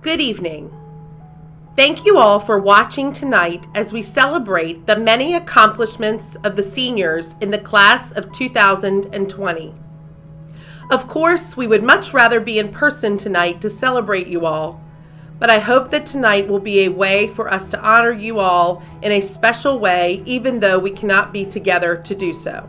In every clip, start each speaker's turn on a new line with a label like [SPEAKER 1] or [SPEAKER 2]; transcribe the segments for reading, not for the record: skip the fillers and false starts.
[SPEAKER 1] Good evening. Thank you all for watching tonight as we celebrate the many accomplishments of the seniors in the class of 2020. Of course, we would much rather be in person tonight to celebrate you all, but I hope that tonight will be a way for us to honor you all in a special way, even though we cannot be together to do so.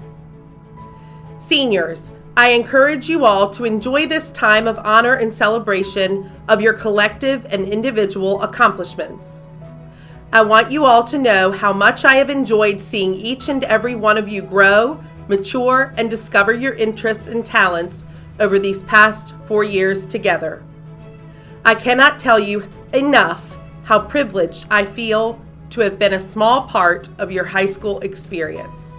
[SPEAKER 1] Seniors, I encourage you all to enjoy this time of honor and celebration of your collective and individual accomplishments. I want you all to know how much I have enjoyed seeing each and every one of you grow, mature, and discover your interests and talents over these past 4 years together. I cannot tell you enough how privileged I feel to have been a small part of your high school experience.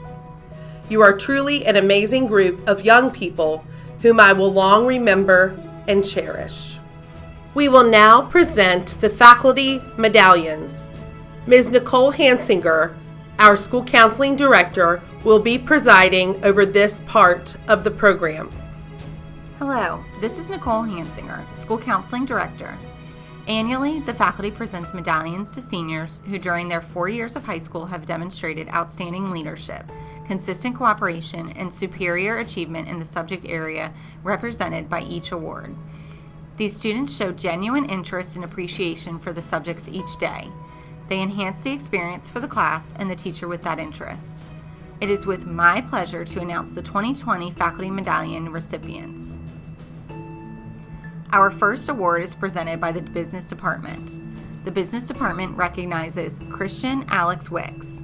[SPEAKER 1] You are truly an amazing group of young people whom I will long remember and cherish. We will now present the faculty medallions. Ms. Nicole Hansinger, our school counseling director, will be presiding over this part of the program.
[SPEAKER 2] Hello, this is Nicole Hansinger, school counseling director. Annually, the faculty presents medallions to seniors who during their 4 years of high school have demonstrated outstanding leadership, consistent cooperation, and superior achievement in the subject area represented by each award. These students show genuine interest and appreciation for the subjects each day. They enhance the experience for the class and the teacher with that interest. It is with my pleasure to announce the 2020 Faculty Medallion recipients. Our first award is presented by the Business Department. The Business Department recognizes Christian Alex Wicks.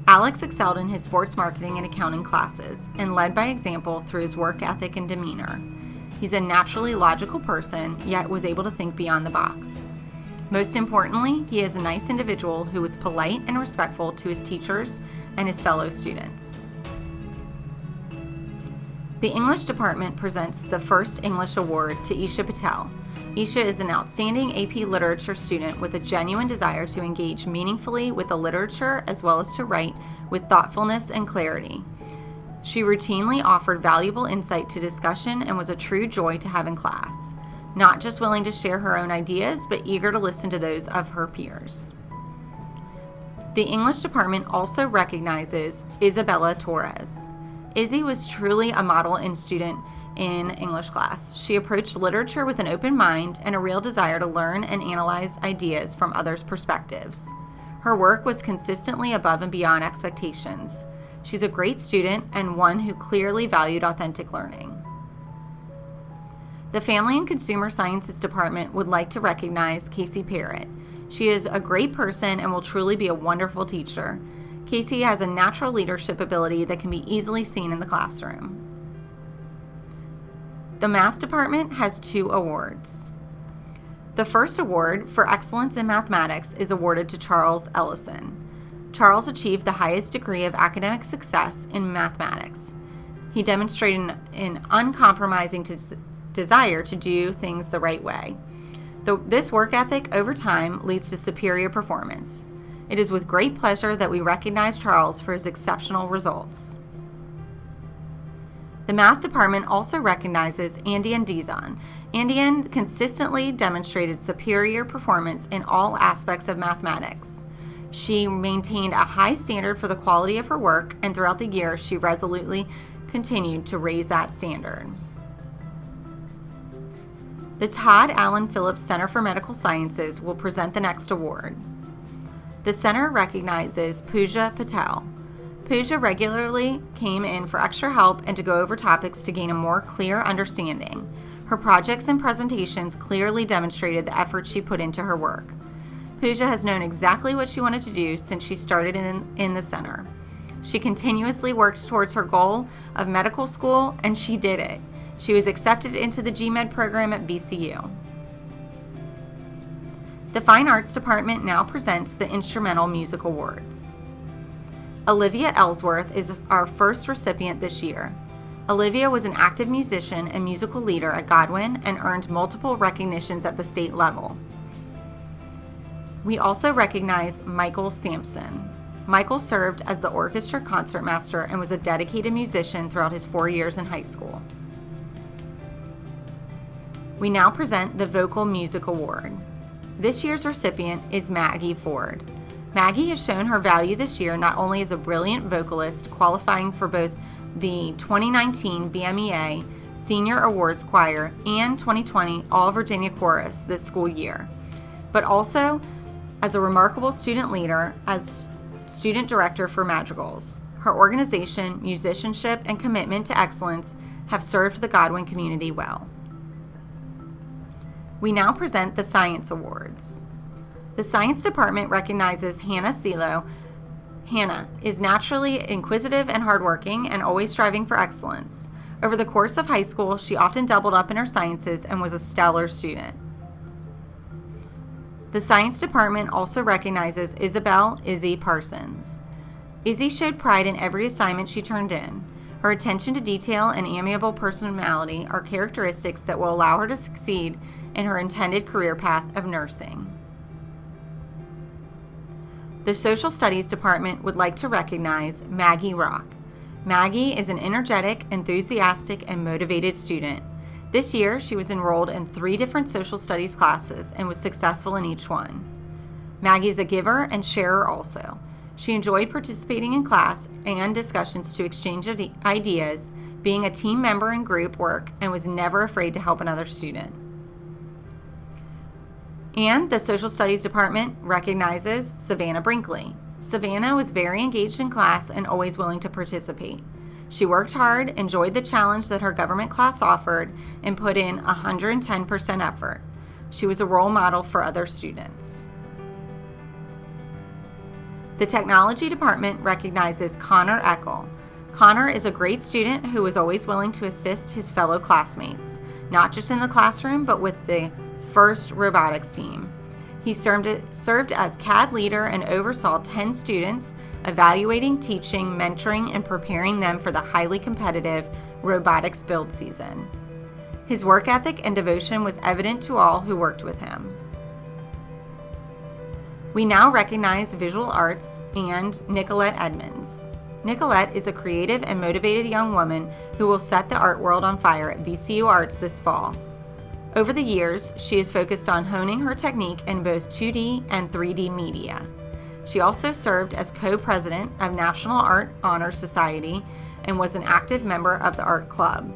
[SPEAKER 2] Alex excelled in his sports marketing and accounting classes and led by example through his work ethic and demeanor. He's a naturally logical person, yet was able to think beyond the box. Most importantly, he is a nice individual who was polite and respectful to his teachers and his fellow students. The English Department presents the first English Award to Isha Patel. Isha is an outstanding AP Literature student with a genuine desire to engage meaningfully with the literature as well as to write with thoughtfulness and clarity. She routinely offered valuable insight to discussion and was a true joy to have in class, not just willing to share her own ideas, but eager to listen to those of her peers. The English Department also recognizes Isabella Torres. Izzy was truly a model and student in English class. She approached literature with an open mind and a real desire to learn and analyze ideas from others' perspectives. Her work was consistently above and beyond expectations. She's a great student and one who clearly valued authentic learning. The Family and Consumer Sciences Department would like to recognize Casey Parrott. She is a great person and will truly be a wonderful teacher. Casey has a natural leadership ability that can be easily seen in the classroom. The Math Department has 2 awards. The first award for excellence in mathematics is awarded to Charles Ellison. Charles achieved the highest degree of academic success in mathematics. He demonstrated an uncompromising desire to do things the right way. This work ethic over time leads to superior performance. It is with great pleasure that we recognize Charles for his exceptional results. The Math Department also recognizes Andian Dizon. Andian consistently demonstrated superior performance in all aspects of mathematics. She maintained a high standard for the quality of her work, and throughout the year, she resolutely continued to raise that standard. The Todd Allen Phillips Center for Medical Sciences will present the next award. The center recognizes Pooja Patel. Pooja regularly came in for extra help and to go over topics to gain a more clear understanding. Her projects and presentations clearly demonstrated the effort she put into her work. Pooja has known exactly what she wanted to do since she started in the center. She continuously worked towards her goal of medical school, and she did it. She was accepted into the GMed program at VCU. The Fine Arts Department now presents the Instrumental Music Awards. Olivia Ellsworth is our first recipient this year. Olivia was an active musician and musical leader at Godwin and earned multiple recognitions at the state level. We also recognize Michael Sampson. Michael served as the orchestra concertmaster and was a dedicated musician throughout his 4 years in high school. We now present the Vocal Music Award. This year's recipient is Maggie Ford. Maggie has shown her value this year not only as a brilliant vocalist qualifying for both the 2019 BMEA Senior Awards Choir and 2020 All Virginia Chorus this school year, but also as a remarkable student leader as student director for Madrigals. Her organization, musicianship, and commitment to excellence have served the Godwin community well. We now present the Science Awards. The Science Department recognizes Hannah Silo. Hannah is naturally inquisitive and hardworking and always striving for excellence. Over the course of high school, she often doubled up in her sciences and was a stellar student. The Science Department also recognizes Isabel Izzy Parsons. Izzy showed pride in every assignment she turned in. Her attention to detail and amiable personality are characteristics that will allow her to succeed in her intended career path of nursing. The Social Studies Department would like to recognize Maggie Rock. Maggie is an energetic, enthusiastic, and motivated student. This year, she was enrolled in 3 different social studies classes and was successful in each one. Maggie is a giver and sharer also. She enjoyed participating in class and discussions to exchange ideas, being a team member in group work, and was never afraid to help another student. And the Social Studies Department recognizes Savannah Brinkley. Savannah was very engaged in class and always willing to participate. She worked hard, enjoyed the challenge that her government class offered, and put in 110% effort. She was a role model for other students. The Technology Department recognizes Connor Eckel. Connor is a great student who is always willing to assist his fellow classmates, not just in the classroom, but with the FIRST robotics team. He served as CAD leader and oversaw 10 students, evaluating, teaching, mentoring, and preparing them for the highly competitive robotics build season. His work ethic and devotion was evident to all who worked with him. We now recognize Visual Arts and Nicolette Edmonds. Nicolette is a creative and motivated young woman who will set the art world on fire at VCU Arts this fall. Over the years, she has focused on honing her technique in both 2D and 3D media. She also served as co-president of National Art Honor Society and was an active member of the art club.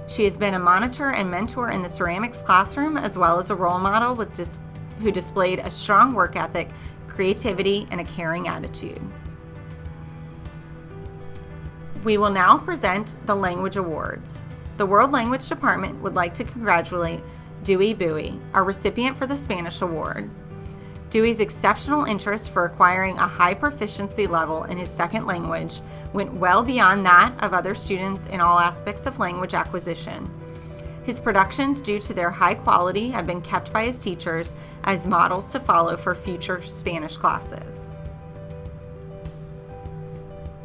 [SPEAKER 2] She has been a monitor and mentor in the ceramics classroom, as well as a role model who displayed a strong work ethic, creativity, and a caring attitude. We will now present the Language Awards. The World Language Department would like to congratulate Dewey Bowie, our recipient for the Spanish Award. Dewey's exceptional interest for acquiring a high proficiency level in his second language went well beyond that of other students in all aspects of language acquisition. His productions, due to their high quality, have been kept by his teachers as models to follow for future Spanish classes.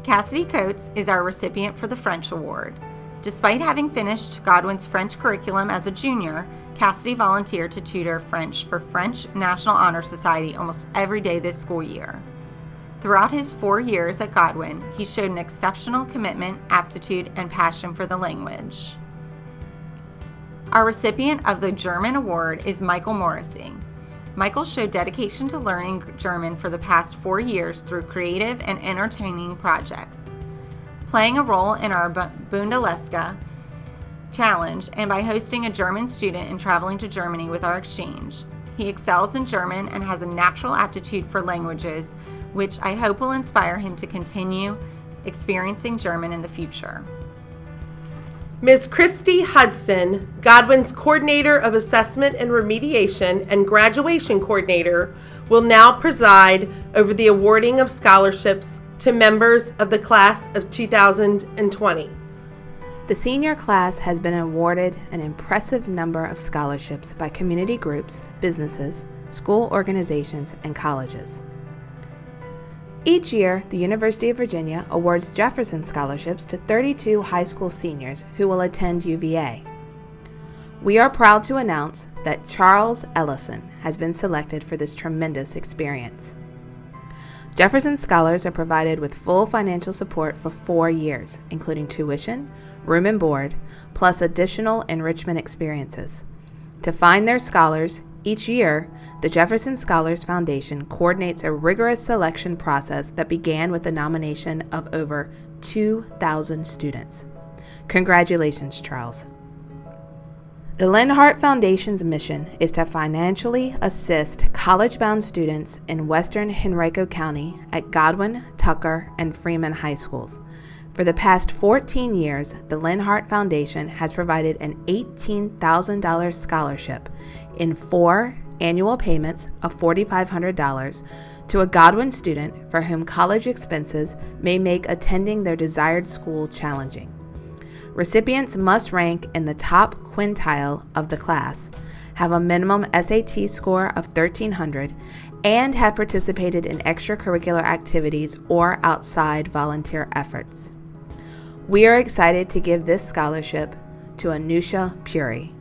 [SPEAKER 2] Cassidy Coates is our recipient for the French Award. Despite having finished Godwin's French curriculum as a junior, Cassidy volunteered to tutor French for French National Honor Society almost every day this school year. Throughout his 4 years at Godwin, he showed an exceptional commitment, aptitude, and passion for the language. Our recipient of the German Award is Michael Morrissey. Michael showed dedication to learning German for the past 4 years through creative and entertaining projects, playing a role in our Bundesliga challenge, and by hosting a German student and traveling to Germany with our exchange. He excels in German and has a natural aptitude for languages, which I hope will inspire him to continue experiencing German in the future.
[SPEAKER 1] Ms. Christy Hudson, Godwin's Coordinator of Assessment and Remediation and Graduation Coordinator, will now preside over the awarding of scholarships to members of the class of 2020.
[SPEAKER 3] The senior class has been awarded an impressive number of scholarships by community groups, businesses, school organizations, and colleges. Each year, the University of Virginia awards Jefferson scholarships to 32 high school seniors who will attend UVA. We are proud to announce that Charles Ellison has been selected for this tremendous experience. Jefferson scholars are provided with full financial support for 4 years, including tuition, room and board, plus additional enrichment experiences. To find their scholars, Each year, the Jefferson Scholars Foundation coordinates a rigorous selection process that began with the nomination of over 2,000 students. Congratulations, Charles. The Linhart Foundation's mission is to financially assist college-bound students in Western Henrico County at Godwin, Tucker, and Freeman High Schools. For the past 14 years, the Linhart Foundation has provided an $18,000 scholarship in 4 annual payments of $4,500 to a Godwin student for whom college expenses may make attending their desired school challenging. Recipients must rank in the top quintile of the class, have a minimum SAT score of 1,300, and have participated in extracurricular activities or outside volunteer efforts. We are excited to give this scholarship to Anusha Puri.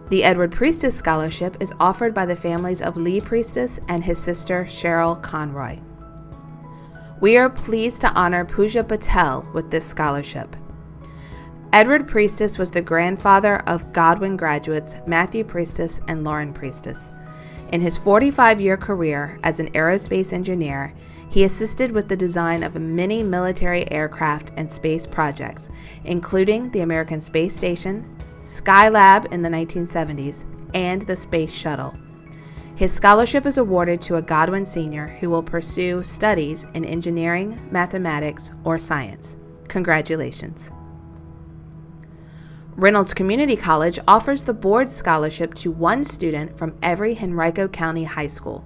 [SPEAKER 3] The Edward Priestess Scholarship is offered by the families of Lee Priestess and his sister Cheryl Conroy. We are pleased to honor Pooja Patel with this scholarship. Edward Priestess was the grandfather of Godwin graduates Matthew Priestess and Lauren Priestess. In his 45-year career as an aerospace engineer, he assisted with the design of many military aircraft and space projects, including the American Space Station, Skylab in the 1970s, and the Space Shuttle. His scholarship is awarded to a Godwin senior who will pursue studies in engineering, mathematics, or science. Congratulations. Reynolds Community College offers the board scholarship to one student from every Henrico County high school.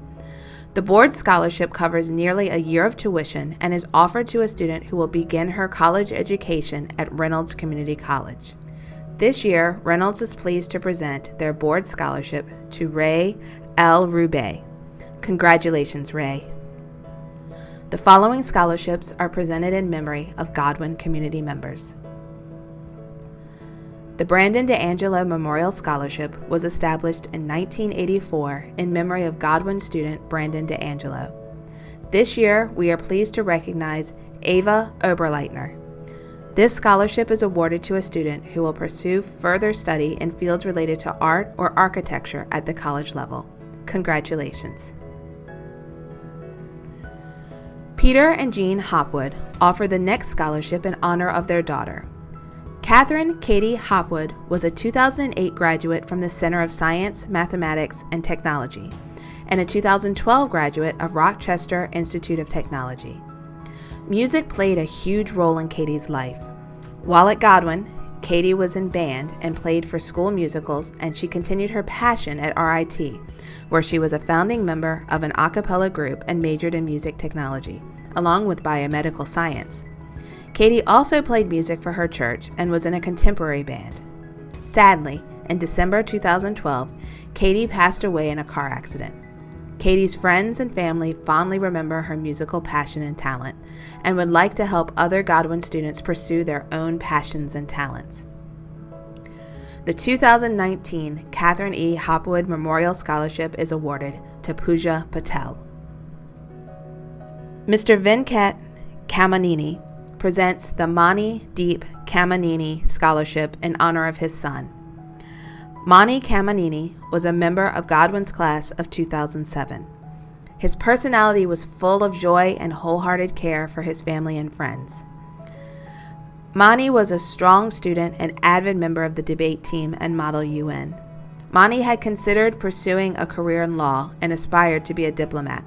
[SPEAKER 3] The board scholarship covers nearly a year of tuition and is offered to a student who will begin her college education at Reynolds Community College. This year, Reynolds is pleased to present their board scholarship to Ray L. Rubé. Congratulations, Ray. The following scholarships are presented in memory of Godwin community members. The Brandon DeAngelo Memorial Scholarship was established in 1984 in memory of Godwin student Brandon DeAngelo. This year, we are pleased to recognize Ava Oberleitner. This scholarship is awarded to a student who will pursue further study in fields related to art or architecture at the college level. Congratulations. Peter and Jean Hopwood offer the next scholarship in honor of their daughter. Catherine Katie Hopwood was a 2008 graduate from the Center of Science, Mathematics, and Technology, and a 2012 graduate of Rochester Institute of Technology. Music played a huge role in Katie's life. While at Godwin, Katie was in band and played for school musicals, and she continued her passion at RIT, where she was a founding member of an a cappella group and majored in music technology, along with biomedical science. Katie also played music for her church and was in a contemporary band. Sadly, in December 2012, Katie passed away in a car accident. Katie's friends and family fondly remember her musical passion and talent, and would like to help other Godwin students pursue their own passions and talents. The 2019 Catherine E. Hopwood Memorial Scholarship is awarded to Pooja Patel. Mr. Venkat Kamanini presents the Mani Deep Kamanini Scholarship in honor of his son. Mani Kamanini was a member of Godwin's class of 2007. His personality was full of joy and wholehearted care for his family and friends. Mani was a strong student and avid member of the debate team and Model UN. Mani had considered pursuing a career in law and aspired to be a diplomat.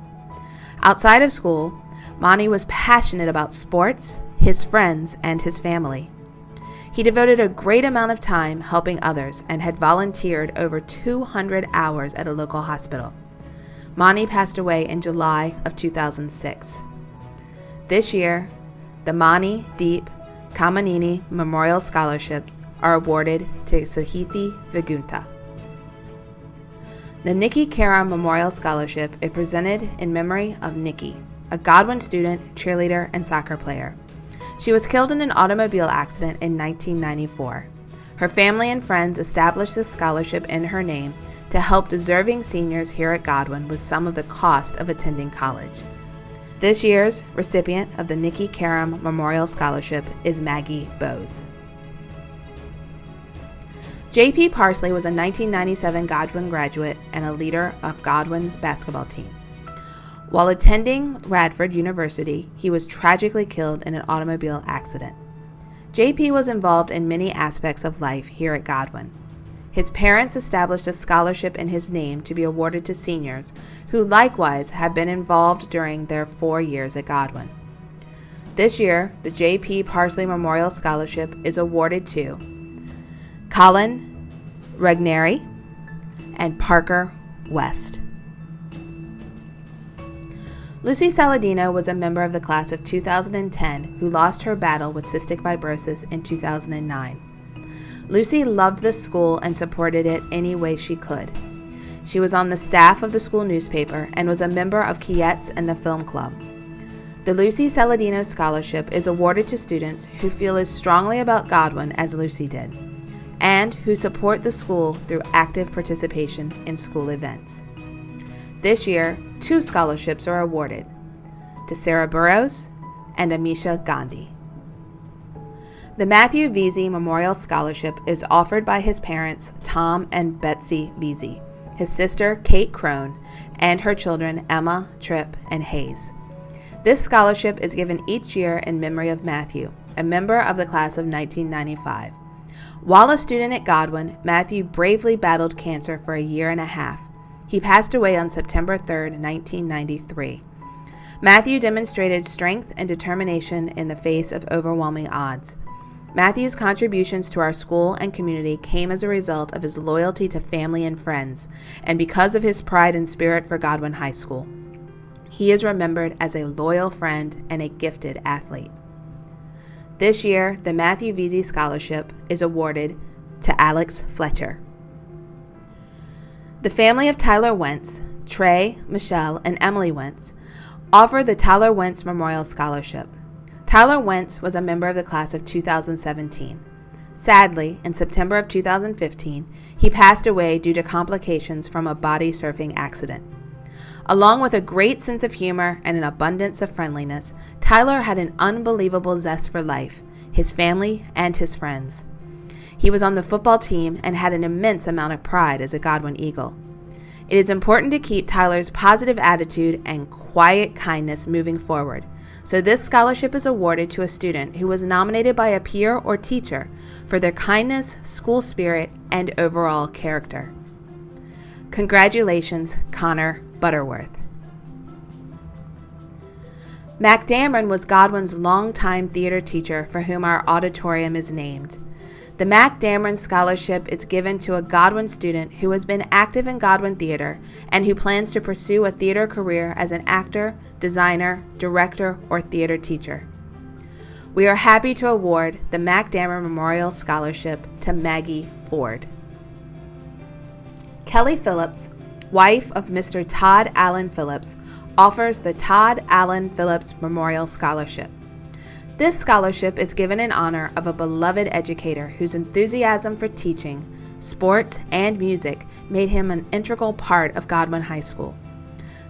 [SPEAKER 3] Outside of school, Mani was passionate about sports, his friends, and his family. He devoted a great amount of time helping others and had volunteered over 200 hours at a local hospital. Mani passed away in July of 2006. This year, the Mani Deep Kamanini Memorial Scholarships are awarded to Sahithi Vigunta. The Nikki Kara Memorial Scholarship is presented in memory of Nikki, a Godwin student, cheerleader, and soccer player. She was killed in an automobile accident in 1994. Her family and friends established this scholarship in her name to help deserving seniors here at Godwin with some of the cost of attending college. This year's recipient of the Nikki Karam Memorial Scholarship is Maggie Bowes. J.P. Parsley was a 1997 Godwin graduate and a leader of Godwin's basketball team. While attending Radford University, he was tragically killed in an automobile accident. J.P. was involved in many aspects of life here at Godwin. His parents established a scholarship in his name to be awarded to seniors who likewise have been involved during their 4 years at Godwin. This year, the J.P. Parsley Memorial Scholarship is awarded to Colin Regneri and Parker West. Lucy Saladino was a member of the class of 2010 who lost her battle with cystic fibrosis in 2009. Lucy loved the school and supported it any way she could. She was on the staff of the school newspaper and was a member of Kietz and the Film Club. The Lucy Saladino Scholarship is awarded to students who feel as strongly about Godwin as Lucy did, and who support the school through active participation in school events. This year, 2 scholarships are awarded, to Sarah Burrows and Amisha Gandhi. The Matthew Veazey Memorial Scholarship is offered by his parents, Tom and Betsy Veazey, his sister, Kate Crone, and her children, Emma, Tripp, and Hayes. This scholarship is given each year in memory of Matthew, a member of the class of 1995. While a student at Godwin, Matthew bravely battled cancer for a year and a half. He passed away on September 3, 1993. Matthew demonstrated strength and determination in the face of overwhelming odds. Matthew's contributions to our school and community came as a result of his loyalty to family and friends, and because of his pride and spirit for Godwin High School. He is remembered as a loyal friend and a gifted athlete. This year, the Matthew Veazey Scholarship is awarded to Alex Fletcher. The family of Tyler Wentz, Trey, Michelle, and Emily Wentz, offer the Tyler Wentz Memorial Scholarship. Tyler Wentz was a member of the class of 2017. Sadly, in September of 2015, he passed away due to complications from a body surfing accident. Along with a great sense of humor and an abundance of friendliness, Tyler had an unbelievable zest for life, his family, and his friends. He was on the football team and had an immense amount of pride as a Godwin Eagle. It is important to keep Tyler's positive attitude and quiet kindness moving forward. So this scholarship is awarded to a student who was nominated by a peer or teacher for their kindness, school spirit, and overall character. Congratulations, Connor Butterworth. Mac Dameron was Godwin's longtime theater teacher for whom our auditorium is named. The Mac Dameron Scholarship is given to a Godwin student who has been active in Godwin theater and who plans to pursue a theater career as an actor, designer, director, or theater teacher. We are happy to award the Mac Dameron Memorial Scholarship to Maggie Ford. Kelly Phillips, wife of Mr. Todd Allen Phillips, offers the Todd Allen Phillips Memorial Scholarship. This scholarship is given in honor of a beloved educator whose enthusiasm for teaching, sports, and music made him an integral part of Godwin High School.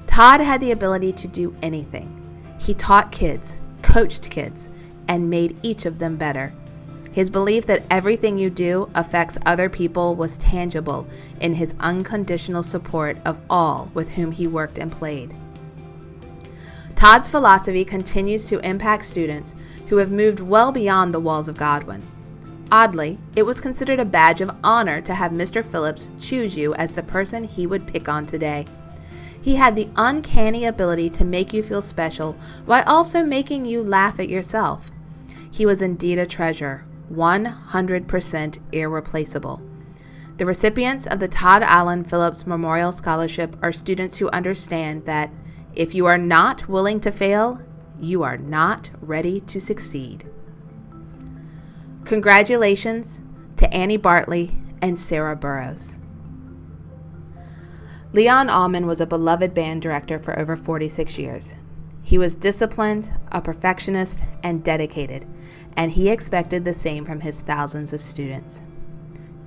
[SPEAKER 3] Todd had the ability to do anything. He taught kids, coached kids, and made each of them better. His belief that everything you do affects other people was tangible in his unconditional support of all with whom he worked and played. Todd's philosophy continues to impact students who have moved well beyond the walls of Godwin. Oddly, it was considered a badge of honor to have Mr. Phillips choose you as the person he would pick on today. He had the uncanny ability to make you feel special while also making you laugh at yourself. He was indeed a treasure, 100% irreplaceable. The recipients of the Todd Allen Phillips Memorial Scholarship are students who understand that if you are not willing to fail, you are not ready to succeed. Congratulations to Annie Bartley and Sarah Burrows. Leon Allman was a beloved band director for over 46 years. He was disciplined, a perfectionist, and dedicated, and he expected the same from his thousands of students.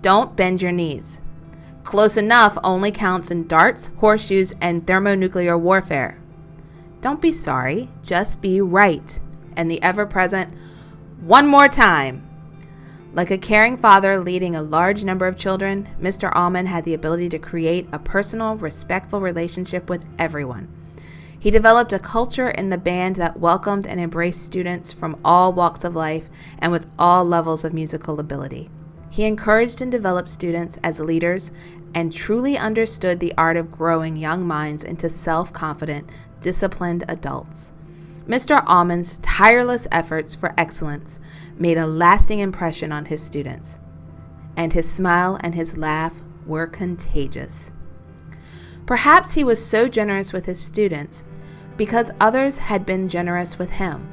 [SPEAKER 3] Don't bend your knees. Close enough only counts in darts, horseshoes, and thermonuclear warfare. Don't be sorry, just be right. And the ever-present, one more time. Like a caring father leading a large number of children, Mr. Allman had the ability to create a personal, respectful relationship with everyone. He developed a culture in the band that welcomed and embraced students from all walks of life and with all levels of musical ability. He encouraged and developed students as leaders and truly understood the art of growing young minds into self-confident, disciplined adults. Mr. Allman's tireless efforts for excellence made a lasting impression on his students, and his smile and his laugh were contagious. Perhaps he was so generous with his students because others had been generous with him.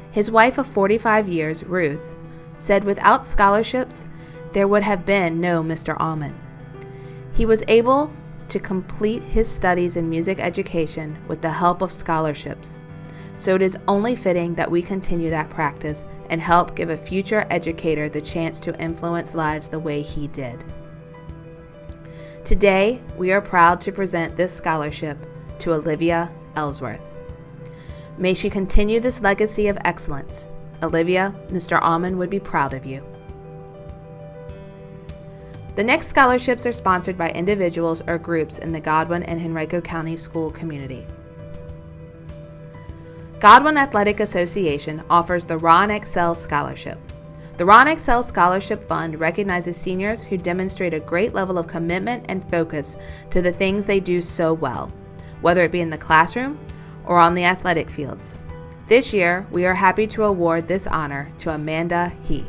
[SPEAKER 3] His wife of 45 years, Ruth, said without scholarships, there would have been no Mr. Allman. He was able to complete his studies in music education with the help of scholarships. So it is only fitting that we continue that practice and help give a future educator the chance to influence lives the way he did. Today, we are proud to present this scholarship to Olivia Ellsworth. May she continue this legacy of excellence. Olivia, Mr. Allman would be proud of you. The next scholarships are sponsored by individuals or groups in the Godwin and Henrico County school community. Godwin Athletic Association offers the Ron Excel Scholarship. The Ron Excel Scholarship Fund recognizes seniors who demonstrate a great level of commitment and focus to the things they do so well, whether it be in the classroom or on the athletic fields. This year, we are happy to award this honor to Amanda He.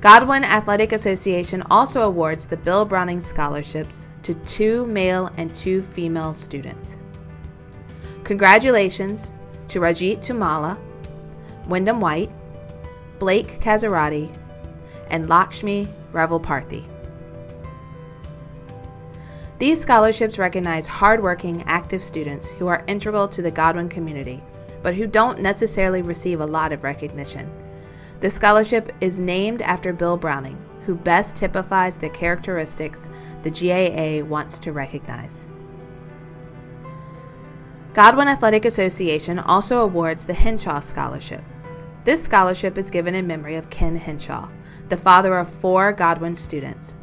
[SPEAKER 3] Godwin Athletic Association also awards the Bill Browning Scholarships to 2 male and 2 female students. Congratulations to Rajit Tumala, Wyndham White, Blake Kazarati, and Lakshmi Ravalparthi. These scholarships recognize hardworking, active students who are integral to the Godwin community, but who don't necessarily receive a lot of recognition. The scholarship is named after Bill Browning, who best typifies the characteristics the GAA wants to recognize. Godwin Athletic Association also awards the Henshaw Scholarship. This scholarship is given in memory of Ken Henshaw, the father of 4 Godwin students.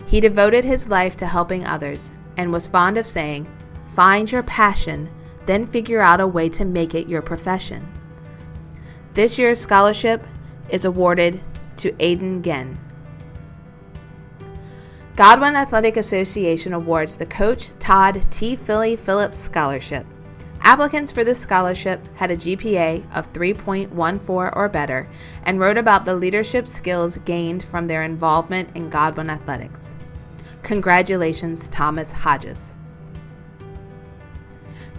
[SPEAKER 3] He devoted his life to helping others and was fond of saying, "Find your passion, then figure out a way to make it your profession." This year's scholarship is awarded to Aiden Genn. Godwin Athletic Association awards the Coach Todd T. Philly Phillips Scholarship. Applicants for this scholarship had a GPA of 3.14 or better and wrote about the leadership skills gained from their involvement in Godwin athletics. Congratulations, Thomas Hodges.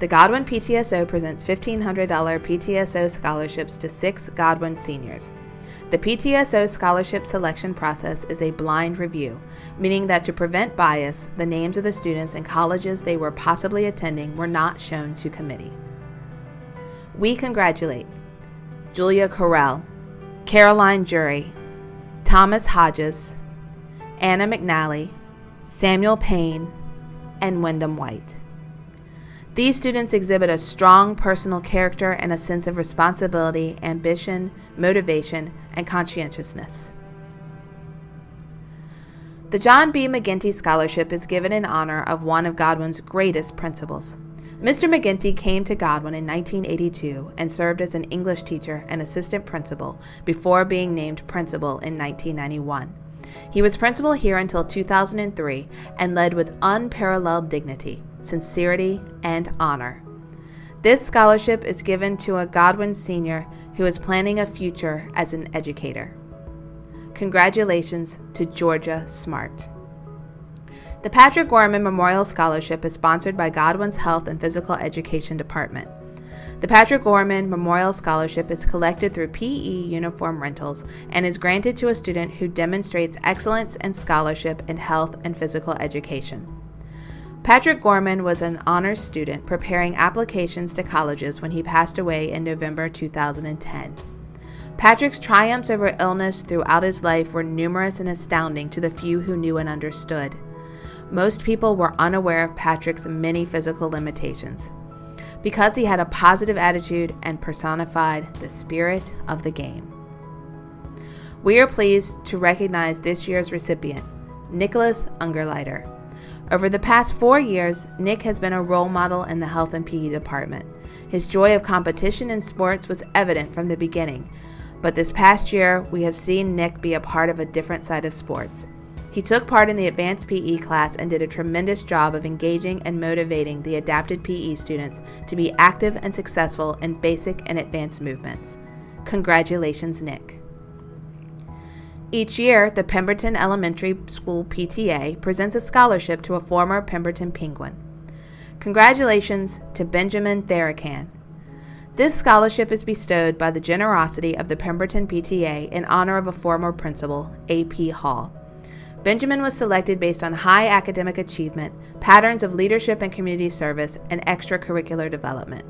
[SPEAKER 3] The Godwin PTSO presents $1,500 PTSO scholarships to 6 Godwin seniors. The PTSO scholarship selection process is a blind review, meaning that to prevent bias, the names of the students and colleges they were possibly attending were not shown to committee. We congratulate Julia Correll, Caroline Jury, Thomas Hodges, Anna McNally, Samuel Payne, and Wyndham White. These students exhibit a strong personal character and a sense of responsibility, ambition, motivation, and conscientiousness. The John B. McGinty Scholarship is given in honor of one of Godwin's greatest principals. Mr. McGinty came to Godwin in 1982 and served as an English teacher and assistant principal before being named principal in 1991. He was principal here until 2003 and led with unparalleled dignity, sincerity, and honor. This scholarship is given to a Godwin senior who is planning a future as an educator. Congratulations to Georgia Smart. The Patrick Gorman Memorial Scholarship is sponsored by Godwin's Health and Physical Education Department. The Patrick Gorman Memorial Scholarship is collected through PE uniform rentals and is granted to a student who demonstrates excellence and scholarship in health and physical education. Patrick Gorman was an honors student preparing applications to colleges when he passed away in November 2010. Patrick's triumphs over illness throughout his life were numerous and astounding to the few who knew and understood. Most people were unaware of Patrick's many physical limitations, because he had a positive attitude and personified the spirit of the game. We are pleased to recognize this year's recipient, Nicholas Ungerleiter. Over the past 4 years, Nick has been a role model in the health and PE department. His joy of competition in sports was evident from the beginning, but this past year, we have seen Nick be a part of a different side of sports. He took part in the advanced PE class and did a tremendous job of engaging and motivating the adapted PE students to be active and successful in basic and advanced movements. Congratulations, Nick. Each year, the Pemberton Elementary School PTA presents a scholarship to a former Pemberton Penguin. Congratulations to Benjamin Therakan. This scholarship is bestowed by the generosity of the Pemberton PTA in honor of a former principal, A.P. Hall. Benjamin was selected based on high academic achievement, patterns of leadership and community service, and extracurricular development.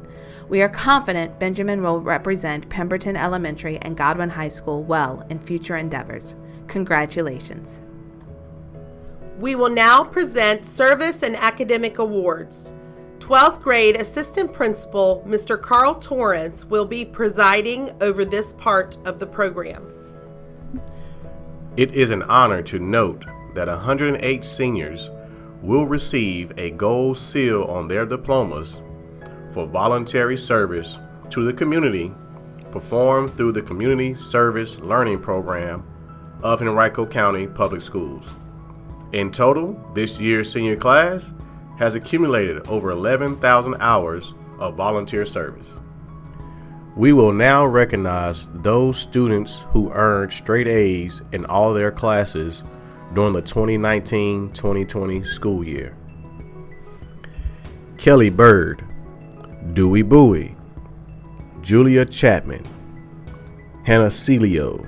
[SPEAKER 3] We are confident Benjamin will represent Pemberton Elementary and Godwin High School well in future endeavors. Congratulations.
[SPEAKER 1] We will now present Service and Academic Awards. 12th grade Assistant Principal Mr. Carl Torrance will be presiding over this part of the program.
[SPEAKER 4] It is an honor to note that 108 seniors will receive a gold seal on their diplomas for voluntary service to the community performed through the Community Service Learning Program of Henrico County Public Schools. In total, this year's senior class has accumulated over 11,000 hours of volunteer service. We will now recognize those students who earned straight A's in all their classes during the 2019-2020 school year. Kelly Bird, Dewey Bowie, Julia Chapman, Hannah Celio,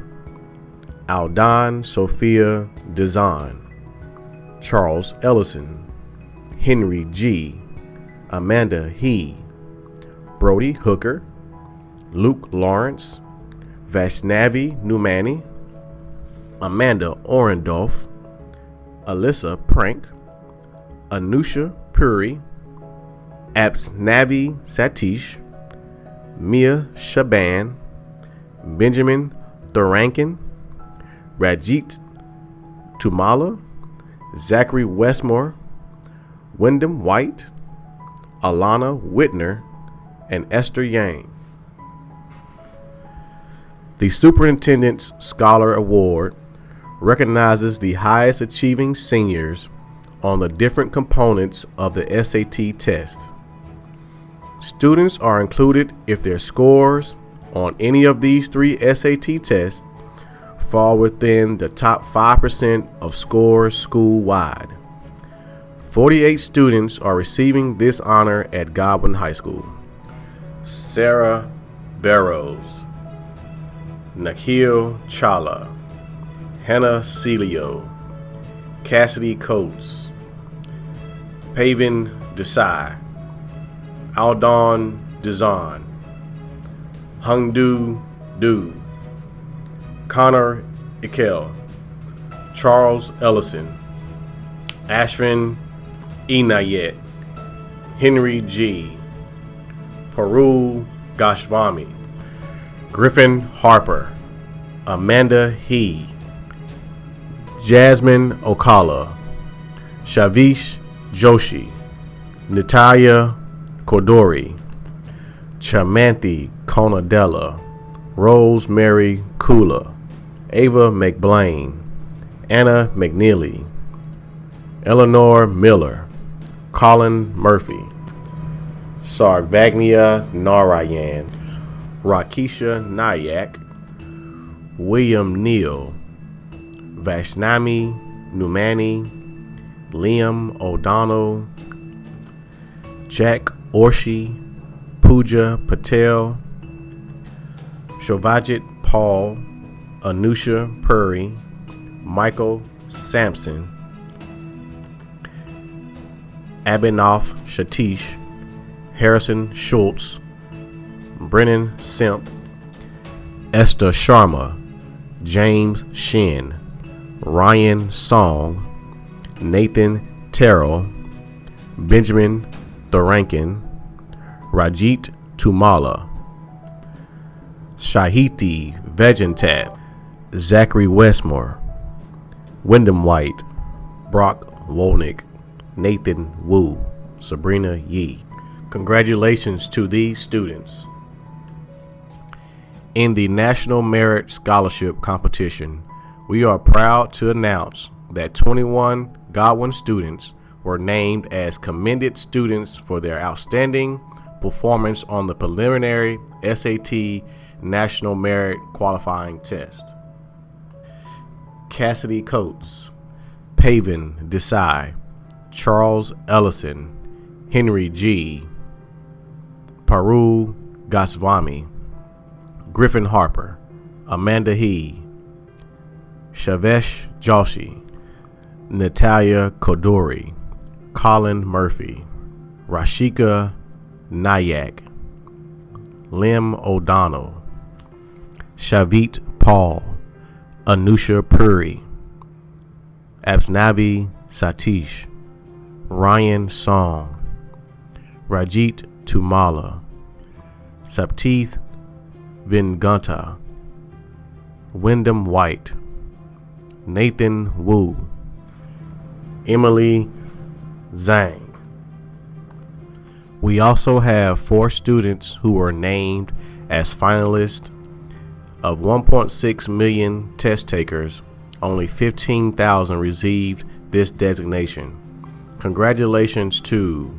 [SPEAKER 4] Aldon Sophia Dezan, Charles Ellison, Henry G., Amanda He, Brody Hooker, Luke Lawrence, Vaishnavi Numani, Amanda Orendorf, Alyssa Prank, Anusha Puri, Apsnavi Satish, Mia Shaban, Benjamin Thorankin, Rajit Tumala, Zachary Westmore, Wyndham White, Alana Whitner, and Esther Yang. The Superintendent's Scholar Award recognizes the highest achieving seniors on the different components of the SAT test. Students are included if their scores on any of these 3 SAT tests fall within the top 5% of scores school-wide. 48 students are receiving this honor at Godwin High School. Sarah Barrows, Nakhil Chala, Hannah Celio, Cassidy Coates, Pavin Desai, Aldon Dizan, Hungdu Du, Connor Ikel, Charles Ellison, Ashvin Inayet, Henry G., Parul Goswami, Griffin Harper, Amanda He, Jasmine Okala, Shavish Joshi, Natalia Cordori, Chamanthi Conadella, Rosemary Kula, Ava McBlain, Anna McNeely, Eleanor Miller, Colin Murphy, Sarvagnia Narayan, Rakisha Nayak, William Neal, Vaishnami Numani, Liam O'Donnell, Jack Orshi, Pooja Patel, Shovajit Paul, Anusha Puri, Michael Sampson, Abhinav Shatish, Harrison Schultz, Brennan Simp, Esther Sharma, James Shin, Ryan Song, Nathan Terrell, Benjamin Thorankin, Rajit Tumala, Shahiti Vejantat, Zachary Westmore, Wyndham White, Brock Wolnick, Nathan Wu, Sabrina Yee. Congratulations to these students. In the National Merit Scholarship Competition, we are proud to announce that 21 Godwin students were named as commended students for their outstanding performance on the preliminary SAT National Merit Qualifying Test. Cassidy Coates, Pavan Desai, Charles Ellison, Henry G., Parul Goswami, Griffin Harper, Amanda He, Shavesh Joshi, Natalia Kodori, Colin Murphy, Rashika Nayak, Lim O'Donnell, Shavit Paul, Anusha Puri, Absnavi Satish, Ryan Song, Rajit Tumala, Saptith Vinganta, Wyndham White, Nathan Wu, Emily Zhang. We also have 4 students who were named as finalists. Of 1.6 million test takers, only 15,000 received this designation. Congratulations to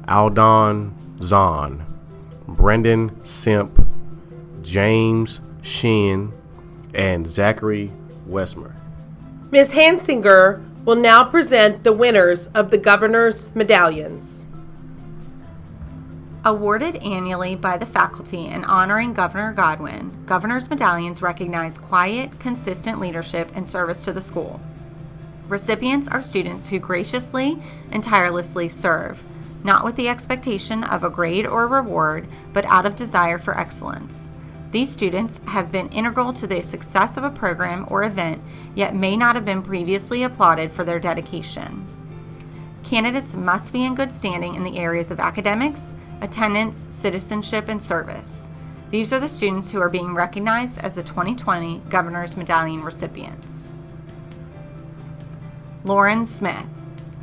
[SPEAKER 4] Aldon Zahn, Brendan Simp, James Shin, and Zachary Westmer.
[SPEAKER 1] Ms. Hansinger will now present the winners of the Governor's Medallions.
[SPEAKER 2] Awarded annually by the faculty and honoring Governor Godwin, Governor's Medallions recognize quiet, consistent leadership and service to the school. Recipients are students who graciously and tirelessly serve, not with the expectation of a grade or reward, but out of desire for excellence. These students have been integral to the success of a program or event, yet may not have been previously applauded for their dedication. Candidates must be in good standing in the areas of academics, attendance, citizenship, and service. These are the students who are being recognized as the 2020 Governor's Medallion recipients. Lauren Smith.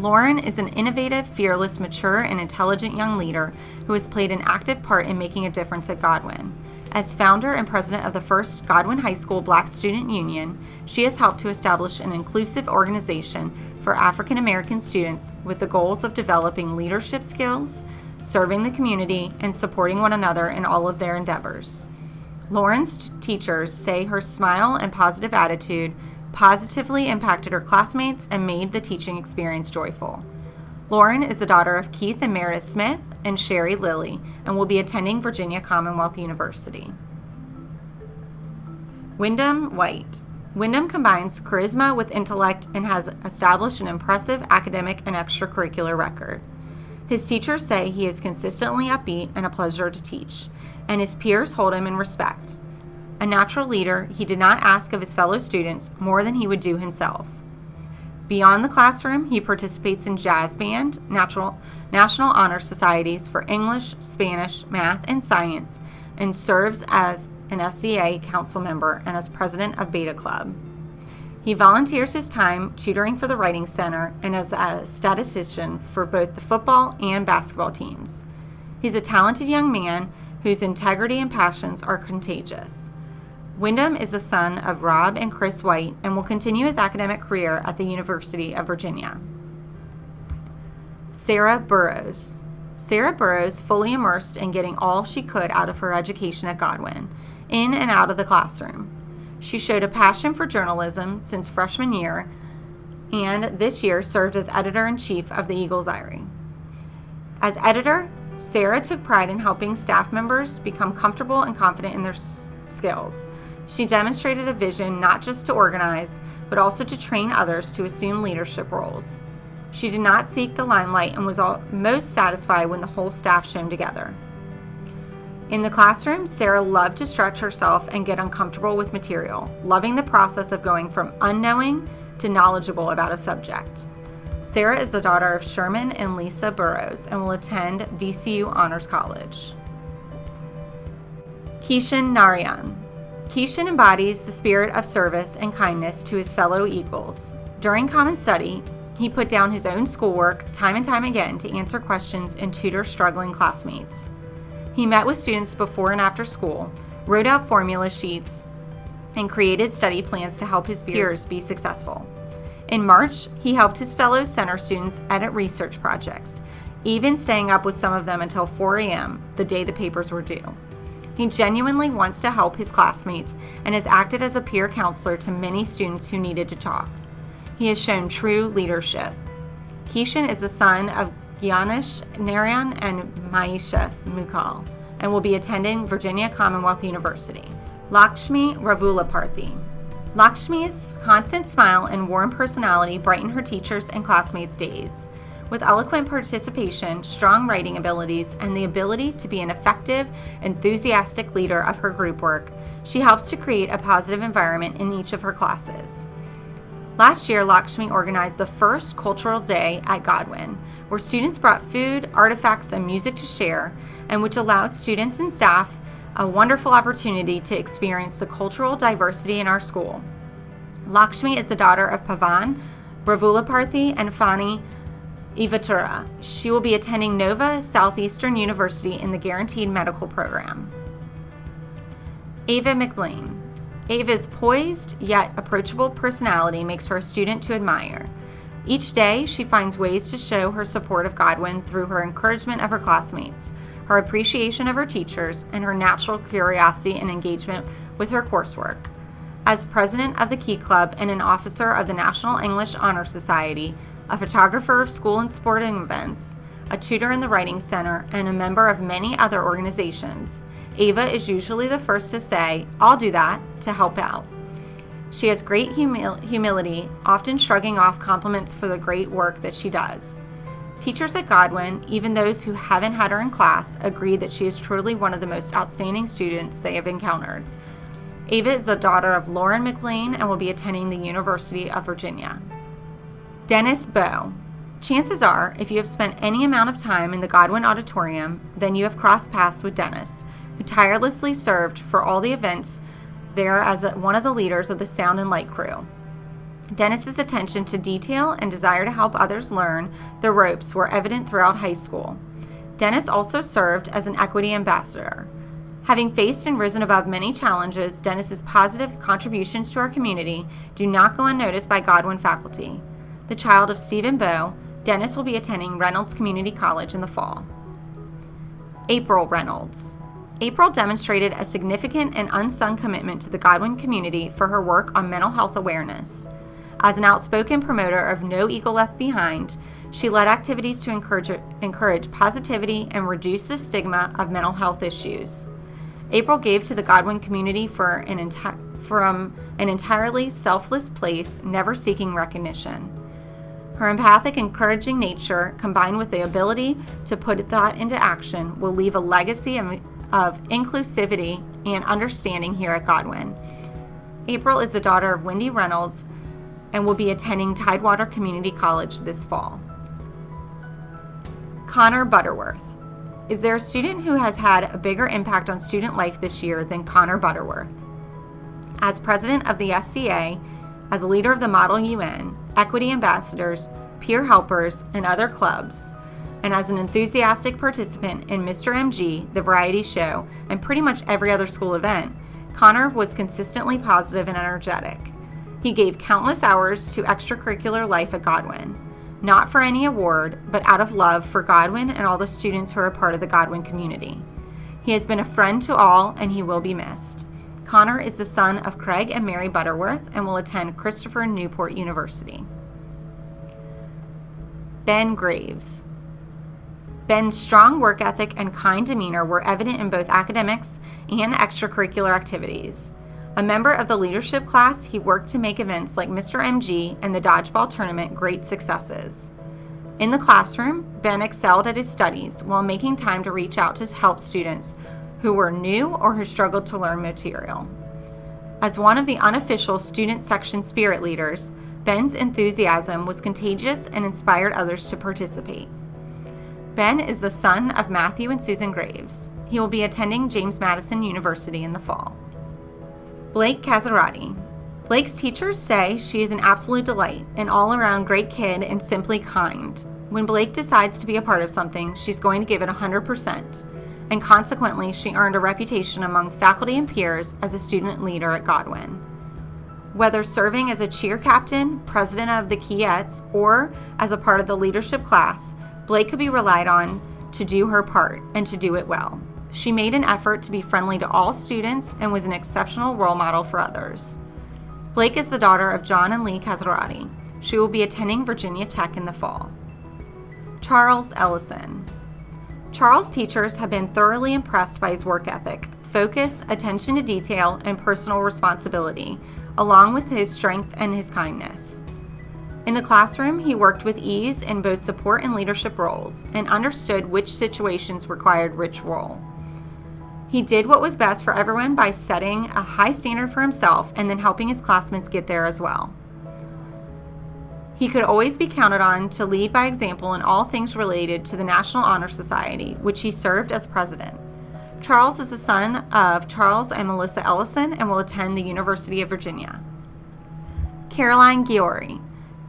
[SPEAKER 2] Lauren is an innovative, fearless, mature, and intelligent young leader who has played an active part in making a difference at Godwin. As founder and president of the first Godwin High School Black Student Union, she has helped to establish an inclusive organization for African American students with the goals of developing leadership skills, serving the community, and supporting one another in all of their endeavors. Lauren's teachers say her smile and positive attitude positively impacted her classmates and made the teaching experience joyful. Lauren is the daughter of Keith and Meredith Smith and Sherry Lilly and will be attending Virginia Commonwealth University. Wyndham White. Wyndham combines charisma with intellect and has established an impressive academic and extracurricular record. His teachers say he is consistently upbeat and a pleasure to teach, and his peers hold him in respect. A natural leader, he did not ask of his fellow students more than he would do himself. Beyond the classroom, he participates in jazz band, national honor societies for English, Spanish, math, and science, and serves as an SCA council member and as president of Beta Club. He volunteers his time tutoring for the Writing Center and as a statistician for both the football and basketball teams. He's a talented young man whose integrity and passions are contagious. Wyndham is the son of Rob and Chris White and will continue his academic career at the University of Virginia. Sarah Burrows. Sarah Burrows fully immersed in getting all she could out of her education at Godwin, in and out of the classroom. She showed a passion for journalism since freshman year, and this year served as editor-in-chief of the Eagle's Diary. As editor, Sarah took pride in helping staff members become comfortable and confident in their skills. She demonstrated a vision not just to organize, but also to train others to assume leadership roles. She did not seek the limelight and was most satisfied when the whole staff shone together. In the classroom, Sarah loved to stretch herself and get uncomfortable with material, loving the process of going from unknowing to knowledgeable about a subject. Sarah is the daughter of Sherman and Lisa Burrows and will attend VCU Honors College. Keishan Narayan. Keishan embodies the spirit of service and kindness to his fellow Eagles. During Common Study, he put down his own schoolwork time and time again to answer questions and tutor struggling classmates. He met with students before and after school, wrote out formula sheets, and created study plans to help his peers be successful. In March, he helped his fellow center students edit research projects, even staying up with some of them until 4 a.m. the day the papers were due. He genuinely wants to help his classmates and has acted as a peer counselor to many students who needed to talk. He has shown true leadership. Keishan is the son of Gyanish Narayan and Maisha Mukal and will be attending Virginia Commonwealth University. Lakshmi Ravulaparthi. Lakshmi's constant smile and warm personality brighten her teachers' and classmates' days. With eloquent participation, strong writing abilities, and the ability to be an effective, enthusiastic leader of her group work, she helps to create a positive environment in each of her classes. Last year, Lakshmi organized the first cultural day at Godwin, where students brought food, artifacts, and music to share, and which allowed students and staff a wonderful opportunity to experience the cultural diversity in our school. Lakshmi is the daughter of Pavan Ravulaparthi and Fani Ivatura. She will be attending Nova Southeastern University in the Guaranteed Medical Program. Ava McBlain. Ava's poised yet approachable personality makes her a student to admire. Each day, she finds ways to show her support of Godwin through her encouragement of her classmates, her appreciation of her teachers, and her natural curiosity and engagement with her coursework. As president of the Key Club and an officer of the National English Honor Society, a photographer of school and sporting events, a tutor in the Writing Center, and a member of many other organizations, Ava is usually the first to say, "I'll do that," to help out. She has great humility, often shrugging off compliments for the great work that she does. Teachers at Godwin, even those who haven't had her in class, agree that she is truly one of the most outstanding students they have encountered. Ava is the daughter of Lauren McLean and will be attending the University of Virginia. Dennis Bowe. Chances are, if you have spent any amount of time in the Godwin Auditorium, then you have crossed paths with Dennis, who tirelessly served for all the events there as one of the leaders of the sound and light crew. Dennis's attention to detail and desire to help others learn the ropes were evident throughout high school. Dennis also served as an equity ambassador. Having faced and risen above many challenges, Dennis's positive contributions to our community do not go unnoticed by Godwin faculty. The child of Stephen Bowe, Dennis will be attending Reynolds Community College in the fall. April Reynolds. April demonstrated a significant and unsung commitment to the Godwin community for her work on mental health awareness. As an outspoken promoter of No Eagle Left Behind, she led activities to encourage positivity and reduce the stigma of mental health issues. April gave to the Godwin community from an entirely selfless place, never seeking recognition. Her empathic, encouraging nature, combined with the ability to put thought into action, will leave a legacy of inclusivity and understanding here at Godwin. April is the daughter of Wendy Reynolds and will be attending Tidewater Community College this fall. Connor Butterworth. Is there a student who has had a bigger impact on student life this year than Connor Butterworth? As president of the SCA, as a leader of the Model UN, Equity Ambassadors, Peer Helpers, and other clubs, and as an enthusiastic participant in Mr. MG, the variety show, and pretty much every other school event, Connor was consistently positive and energetic. He gave countless hours to extracurricular life at Godwin, not for any award, but out of love for Godwin and all the students who are a part of the Godwin community. He has been a friend to all, and he will be missed. Connor is the son of Craig and Mary Butterworth and will attend Christopher Newport University. Ben Graves. Ben's strong work ethic and kind demeanor were evident in both academics and extracurricular activities. A member of the leadership class, he worked to make events like Mr. MG and the dodgeball tournament great successes. In the classroom, Ben excelled at his studies while making time to reach out to help students who were new or who struggled to learn material. As one of the unofficial student section spirit leaders, Ben's enthusiasm was contagious and inspired others to participate. Ben is the son of Matthew and Susan Graves. He will be attending James Madison University in the fall. Blake Cazzarati. Blake's teachers say she is an absolute delight, an all-around great kid and simply kind. When Blake decides to be a part of something, she's going to give it 100%, and consequently, she earned a reputation among faculty and peers as a student leader at Godwin. Whether serving as a cheer captain, president of the Keyettes, or as a part of the leadership class, Blake could be relied on to do her part and to do it well. She made an effort to be friendly to all students and was an exceptional role model for others. Blake is the daughter of John and Lee Cazzarati. She will be attending Virginia Tech in the fall. Charles Ellison. Charles' teachers have been thoroughly impressed by his work ethic, focus, attention to detail, and personal responsibility, along with his strength and his kindness. In the classroom, he worked with ease in both support and leadership roles and understood which situations required which role. He did what was best for everyone by setting a high standard for himself and then helping his classmates get there as well. He could always be counted on to lead by example in all things related to the National Honor Society, which he served as president. Charles is the son of Charles and Melissa Ellison and will attend the University of Virginia. Caroline Giori.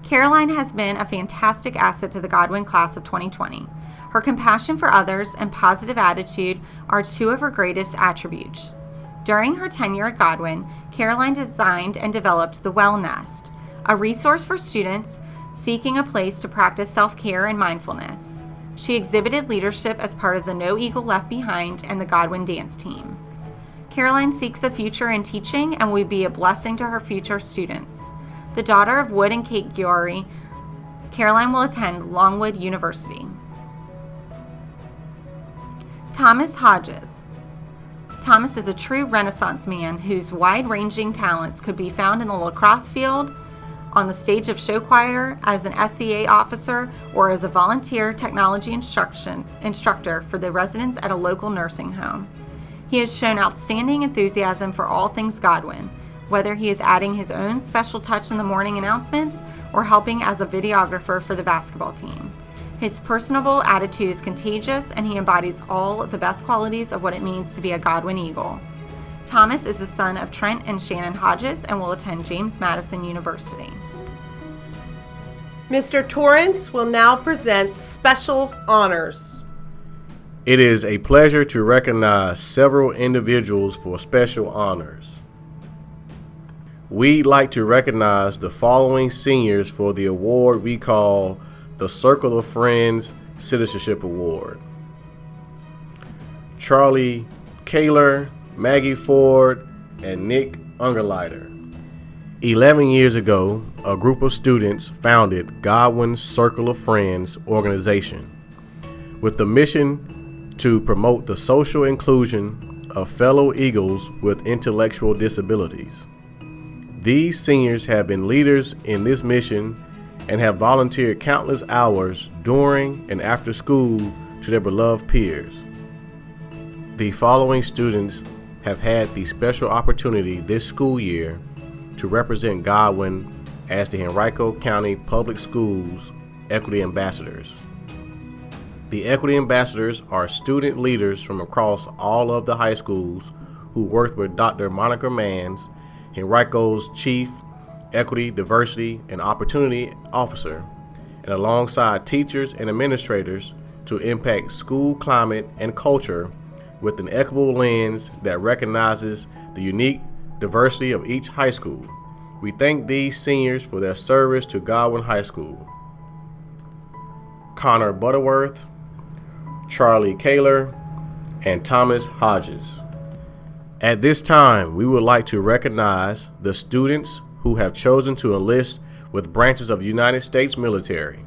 [SPEAKER 2] Caroline has been a fantastic asset to the Godwin class of 2020. Her compassion for others and positive attitude are two of her greatest attributes. During her tenure at Godwin, Caroline designed and developed the Well Nest, a resource for students seeking a place to practice self-care and mindfulness. She exhibited leadership as part of the No Eagle Left Behind and the Godwin dance team. Caroline seeks a future in teaching and will be a blessing to her future students. The daughter of Wood and Kate Giori, Caroline will attend Longwood University. Thomas Hodges. Thomas is a true Renaissance man whose wide-ranging talents could be found in the lacrosse field, on the stage of show choir, as an SEA officer, or as a volunteer technology instructor for the residents at a local nursing home. He has shown outstanding enthusiasm for all things Godwin, whether he is adding his own special touch in the morning announcements or helping as a videographer for the basketball team. His personable attitude is contagious, and he embodies all of the best qualities of what it means to be a Godwin Eagle. Thomas is the son of Trent and Shannon Hodges and will attend James Madison University.
[SPEAKER 1] Mr. Torrance will now present special honors.
[SPEAKER 4] It is a pleasure to recognize several individuals for special honors. We'd like to recognize the following seniors for the award we call the Circle of Friends Citizenship Award. Charlie Kaler, Maggie Ford, and Nick Ungerleiter. 11 years ago, a group of students founded Godwin's Circle of Friends organization with the mission to promote the social inclusion of fellow Eagles with intellectual disabilities. These seniors have been leaders in this mission and have volunteered countless hours during and after school to their beloved peers. The following students have had the special opportunity this school year to represent Godwin as the Henrico County Public Schools Equity Ambassadors. The Equity Ambassadors are student leaders from across all of the high schools who worked with Dr. Monica Manns, Henrico's Chief Equity, Diversity, and Opportunity Officer, and alongside teachers and administrators to impact school climate and culture with an equitable lens that recognizes the unique diversity of each high school. We thank these seniors for their service to Godwin High School. Connor Butterworth, Charlie Kaler, and Thomas Hodges. At this time, we would like to recognize the students who have chosen to enlist with branches of the United States military.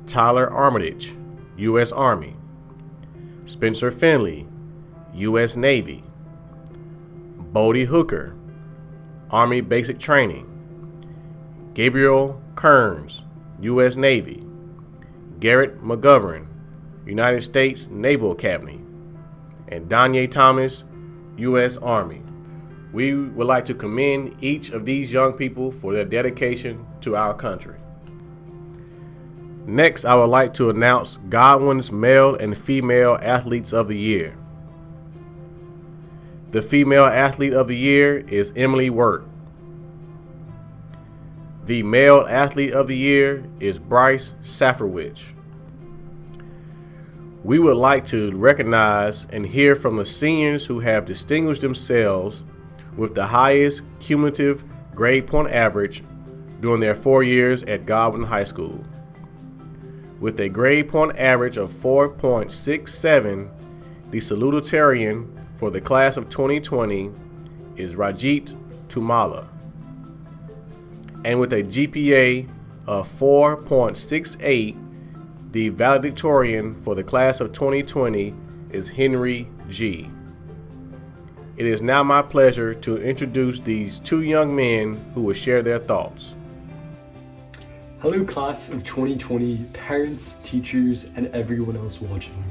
[SPEAKER 4] Tyler Armitage, U.S. Army. Spencer Finley, U.S. Navy. Bodie Hooker, Army Basic Training. Gabriel Kearns, U.S. Navy. Garrett McGovern, United States Naval Academy. And Danye Thomas, U.S. Army. We would like to commend each of these young people for their dedication to our country. Next, I would like to announce Godwin's Male and Female Athletes of the Year. The female athlete of the year is Emily Wirt. The male athlete of the year is Bryce Safferwich. We would like to recognize and hear from the seniors who have distinguished themselves with the highest cumulative grade point average during their 4 years at Godwin High School. With a grade point average of 4.67, the salutatorian for the class of 2020 is Rajit Tumala. And with a GPA of 4.68, the valedictorian for the class of 2020 is Henry G. It is now my pleasure to introduce these two young men who will share their thoughts.
[SPEAKER 5] Hello class of 2020, parents, teachers, and everyone else watching.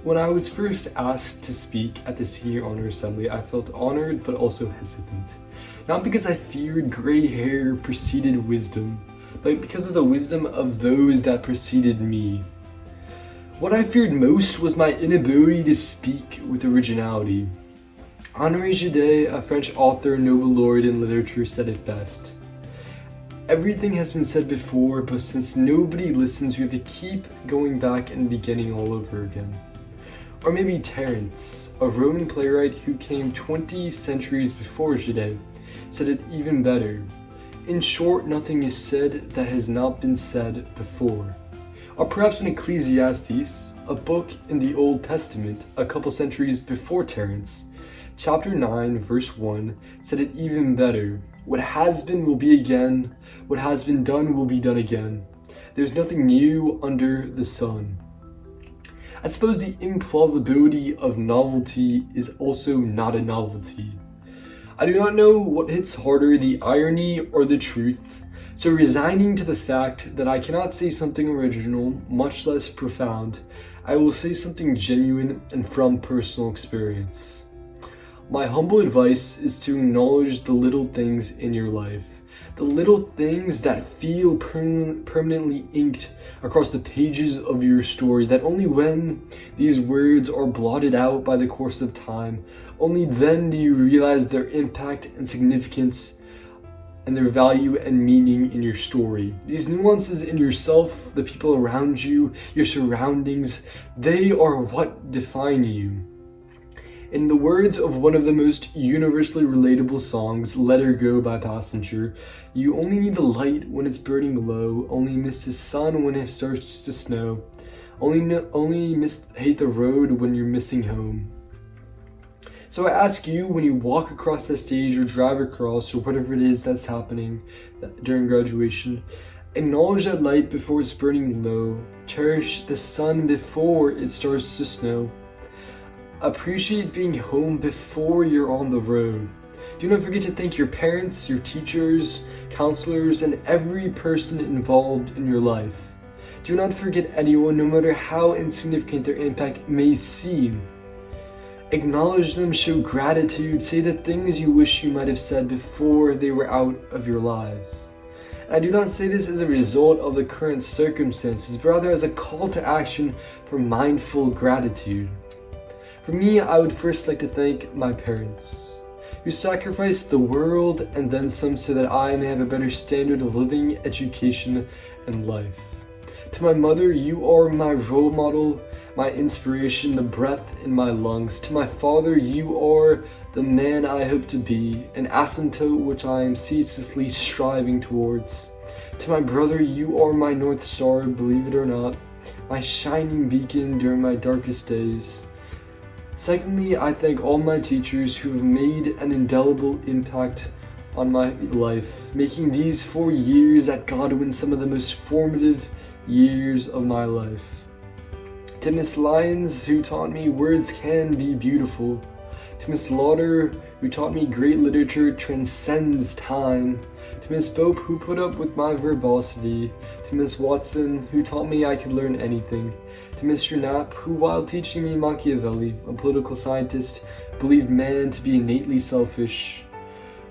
[SPEAKER 5] When I was first asked to speak at the Senior Honor Assembly, I felt honored but also hesitant. Not because I feared gray hair preceded wisdom, but because of the wisdom of those that preceded me. What I feared most was my inability to speak with originality. Honoré Gide, a French author and Nobel laureate in literature, said it best. Everything has been said before, but since nobody listens, we have to keep going back and beginning all over again. Or maybe Terence, a Roman playwright who came 20 centuries before Gide, said it even better. In short, nothing is said that has not been said before. Or perhaps in Ecclesiastes, a book in the Old Testament a couple centuries before Terence, chapter 9, verse 1, said it even better. What has been will be again. What has been done will be done again. There's nothing new under the sun. I suppose the implausibility of novelty is also not a novelty. I do not know what hits harder, the irony or the truth, so resigning to the fact that I cannot say something original, much less profound, I will say something genuine and from personal experience. My humble advice is to acknowledge the little things in your life. The little things that feel permanently inked across the pages of your story, that only when these words are blotted out by the course of time, only then do you realize their impact and significance and their value and meaning in your story. These nuances in yourself, the people around you, your surroundings, they are what define you. In the words of one of the most universally relatable songs, Let Her Go by Passenger, you only need the light when it's burning low, only miss the sun when it starts to snow, only hate the road when you're missing home. So I ask you, when you walk across the stage or drive across or whatever it is that's happening during graduation, acknowledge that light before it's burning low, cherish the sun before it starts to snow. Appreciate being home before you're on the road. Do not forget to thank your parents, your teachers, counselors, and every person involved in your life. Do not forget anyone, no matter how insignificant their impact may seem. Acknowledge them, show gratitude, say the things you wish you might have said before they were out of your lives. And I do not say this as a result of the current circumstances, but rather as a call to action for mindful gratitude. For me, I would first like to thank my parents, who sacrificed the world and then some so that I may have a better standard of living, education, and life. To my mother, you are my role model, my inspiration, the breath in my lungs. To my father, you are the man I hope to be, an asymptote which I am ceaselessly striving towards. To my brother, you are my North Star, believe it or not, my shining beacon during my darkest days. Secondly, I thank all my teachers who have made an indelible impact on my life, making these 4 years at Godwin some of the most formative years of my life. To Miss Lyons, who taught me words can be beautiful. To Miss Lauder, who taught me great literature transcends time. To Miss Bope, who put up with my verbosity. To Miss Watson, who taught me I could learn anything. To Mr. Knapp, who while teaching me Machiavelli, a political scientist, believed man to be innately selfish,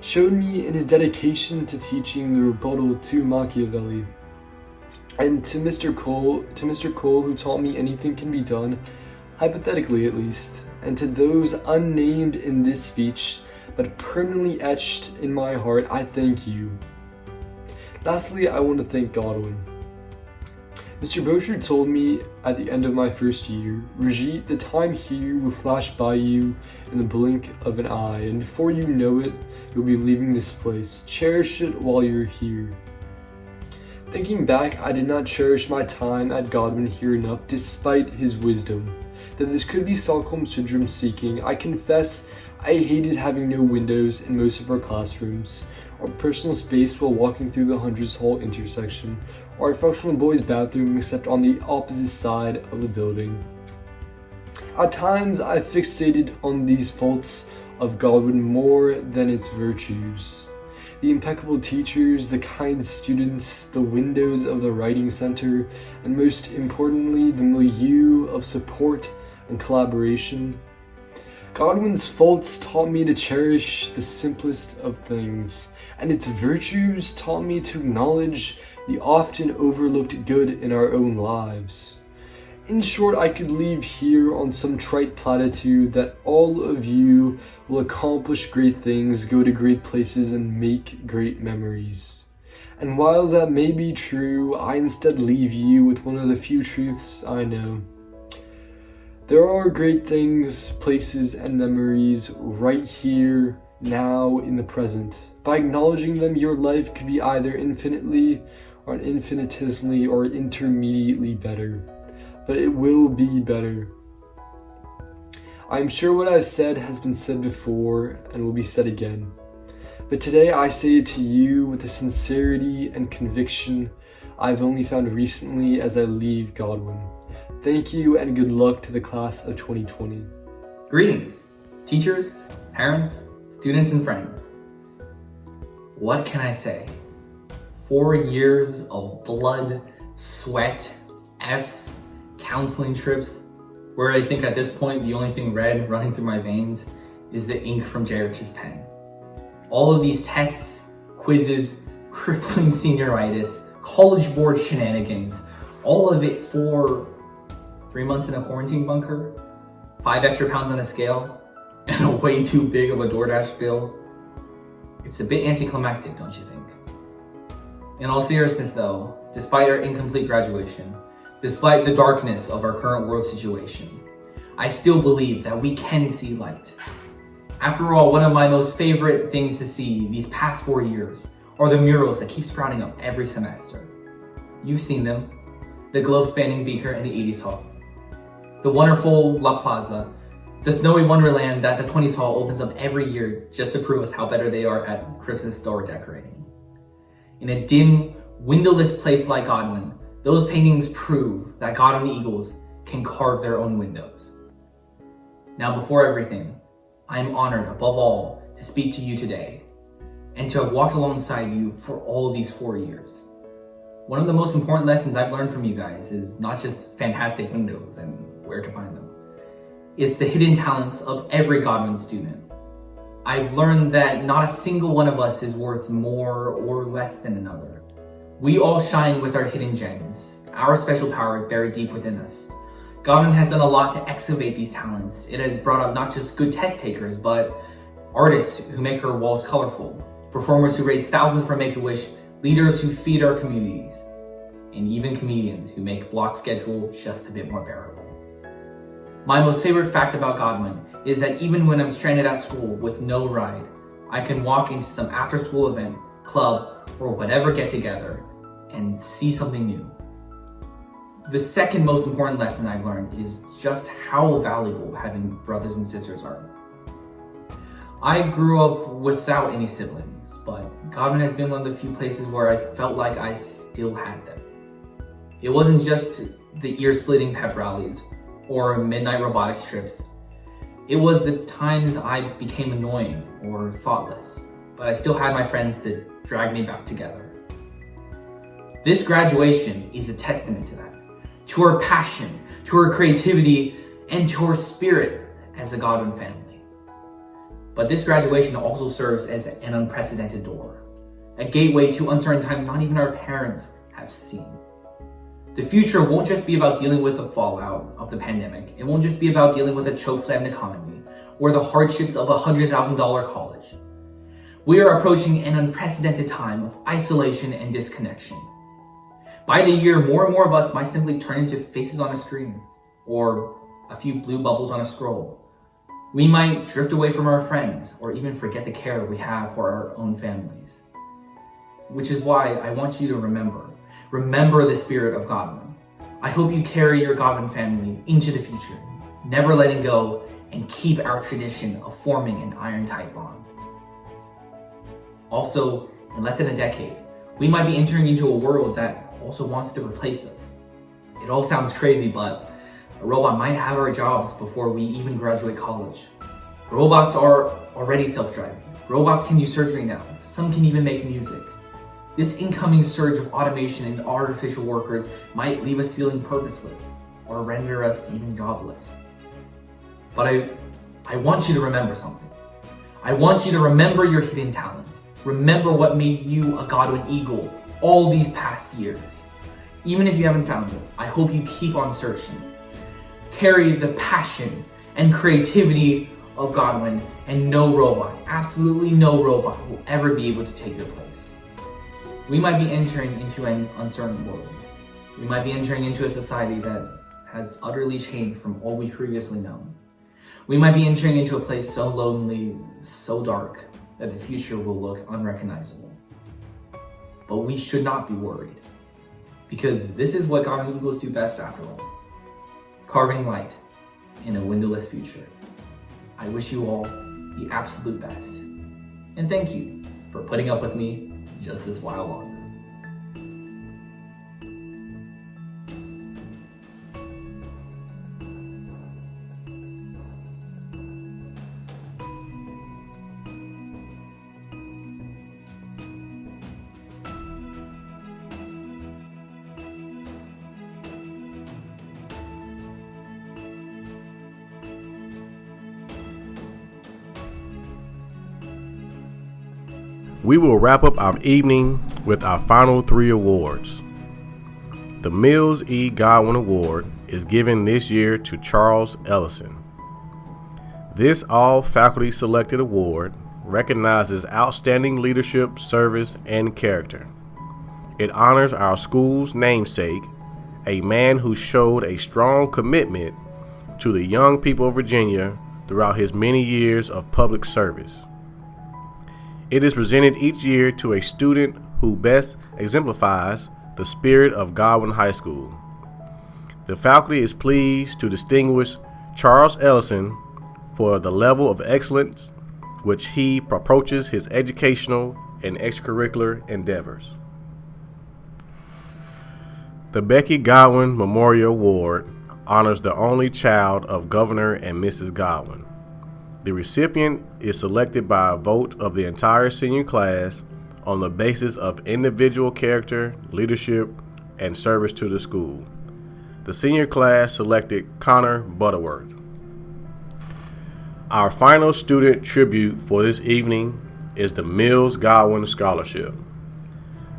[SPEAKER 5] showed me in his dedication to teaching the rebuttal to Machiavelli. And to Mr. Cole, who taught me anything can be done hypothetically at least, and to those unnamed in this speech, but permanently etched in my heart, I thank you. Lastly, I want to thank Godwin. Mr. Boucher told me at the end of my first year, Brigitte, the time here will flash by you in the blink of an eye, and before you know it, you'll be leaving this place. Cherish it while you're here. Thinking back, I did not cherish my time at Godwin here enough, despite his wisdom. That this could be Stockholm Syndrome speaking, I confess I hated having no windows in most of our classrooms, or personal space while walking through the Hundreds Hall intersection, or a functional boys' bathroom except on the opposite side of the building. At times, I fixated on these faults of Godwin more than its virtues. The impeccable teachers, the kind students, the windows of the writing center, and most importantly, the milieu of support and collaboration. Godwin's faults taught me to cherish the simplest of things, and its virtues taught me to acknowledge the often overlooked good in our own lives. In short, I could leave here on some trite platitude that all of you will accomplish great things, go to great places, and make great memories. And while that may be true, I instead leave you with one of the few truths I know. There are great things, places, and memories right here, now, in the present. By acknowledging them, your life could be either infinitely or infinitesimally or intermediately better. But it will be better. I am sure what I've said has been said before and will be said again. But today I say it to you with the sincerity and conviction I've only found recently as I leave Godwin. Thank you and good luck to the class of 2020.
[SPEAKER 6] Greetings, teachers, parents, students, and friends. What can I say? 4 years of blood, sweat, F's, counseling trips, where I think at this point the only thing red running through my veins is the ink from J.R.'s pen. All of these tests, quizzes, crippling senioritis, college board shenanigans, all of it for 3 months in a quarantine bunker, 5 extra pounds on a scale, and a way too big of a DoorDash bill. It's a bit anticlimactic, don't you think? In all seriousness though, despite our incomplete graduation, despite the darkness of our current world situation, I still believe that we can see light. After all, one of my most favorite things to see these past 4 years are the murals that keep sprouting up every semester. You've seen them. The globe-spanning beaker in the 80s Hall. The wonderful La Plaza. The snowy wonderland that the 20s Hall opens up every year just to prove us how better they are at Christmas door decorating. In a dim, windowless place like Godwin, those paintings prove that Godwin Eagles can carve their own windows. Now, before everything, I am honored above all to speak to you today and to have walked alongside you for all these 4 years. One of the most important lessons I've learned from you guys is not just fantastic windows and where to find them. It's the hidden talents of every Godwin student. I've learned that not a single one of us is worth more or less than another. We all shine with our hidden gems, our special power buried deep within us. Godwin has done a lot to excavate these talents. It has brought up not just good test takers, but artists who make our walls colorful, performers who raise thousands for Make-A-Wish, leaders who feed our communities, and even comedians who make block schedule just a bit more bearable. My most favorite fact about Godwin is that even when I'm stranded at school with no ride, I can walk into some after-school event, club, or whatever get-together and see something new. The second most important lesson I've learned is just how valuable having brothers and sisters are. I grew up without any siblings, but Godwin has been one of the few places where I felt like I still had them. It wasn't just the ear-splitting pep rallies or midnight robotics trips. It was the times I became annoying or thoughtless, but I still had my friends to drag me back together. This graduation is a testament to that, to our passion, to our creativity, and to our spirit as a Godwin family. But this graduation also serves as an unprecedented door, a gateway to uncertain times not even our parents have seen. The future won't just be about dealing with the fallout of the pandemic. It won't just be about dealing with a chokeslammed economy or the hardships of a $100,000 college. We are approaching an unprecedented time of isolation and disconnection. By the year, more and more of us might simply turn into faces on a screen or a few blue bubbles on a scroll. We might drift away from our friends or even forget the care we have for our own families. Which is why I want you to remember the spirit of Godwin. I hope you carry your Godwin family into the future, never letting go, and keep our tradition of forming an iron-tight bond. Also, in less than a decade, we might be entering into a world that also wants to replace us. It all sounds crazy, but a robot might have our jobs before we even graduate college. Robots are already self-driving. Robots can do surgery now. Some can even make music. This incoming surge of automation and artificial workers might leave us feeling purposeless or render us even jobless. But I want you to remember something. I want you to remember your hidden talent. Remember what made you a Godwin Eagle all these past years. Even if you haven't found it, I hope you keep on searching. Carry the passion and creativity of Godwin, and no robot, absolutely no robot, will ever be able to take your place. We might be entering into an uncertain world. We might be entering into a society that has utterly changed from all we previously known. We might be entering into a place so lonely, so dark, that the future will look unrecognizable. But we should not be worried, because this is what Godwin Eagles do best after all. Carving light in a windowless future. I wish you all the absolute best. And thank you for putting up with me just this while longer.
[SPEAKER 4] We will wrap up our evening with our final 3 awards. The Mills E. Godwin Award is given this year to Charles Ellison. This all-faculty selected award recognizes outstanding leadership, service, and character. It honors our school's namesake, a man who showed a strong commitment to the young people of Virginia throughout his many years of public service. It is presented each year to a student who best exemplifies the spirit of Godwin High School. The faculty is pleased to distinguish Charles Ellison for the level of excellence which he approaches his educational and extracurricular endeavors. The Becky Godwin Memorial Award honors the only child of Governor and Mrs. Godwin. The recipient is selected by a vote of the entire senior class on the basis of individual character, leadership, and service to the school. The senior class selected Connor Butterworth. Our final student tribute for this evening is the Mills Godwin Scholarship.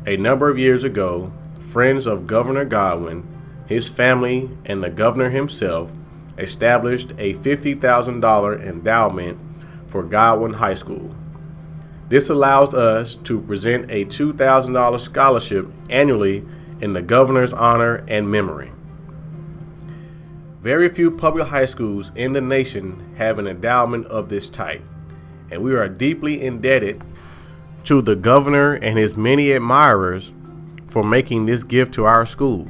[SPEAKER 4] A number of years ago, friends of Governor Godwin, his family, and the governor himself established a $50,000 endowment for Godwin High School. This allows us to present a $2,000 scholarship annually in the governor's honor and memory. Very few public high schools in the nation have an endowment of this type, and we are deeply indebted to the governor and his many admirers for making this gift to our school.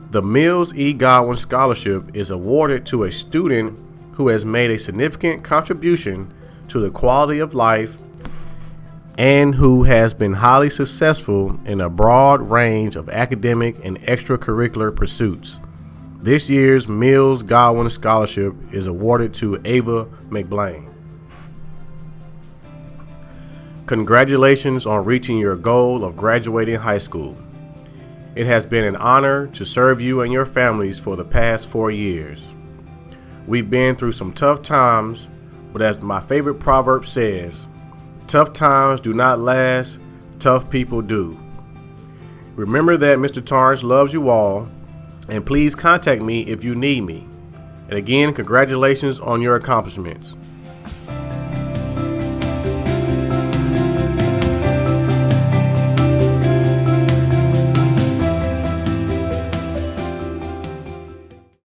[SPEAKER 4] The Mills E. Godwin Scholarship is awarded to a student who has made a significant contribution to the quality of life and who has been highly successful in a broad range of academic and extracurricular pursuits. This year's Mills Godwin Scholarship is awarded to Ava McBlain. Congratulations on reaching your goal of graduating high school. It has been an honor to serve you and your families for the past 4 years. We've been through some tough times, but as my favorite proverb says, tough times do not last, tough people do. Remember that Mr. Torrance loves you all, and please contact me if you need me. And again, congratulations on your accomplishments.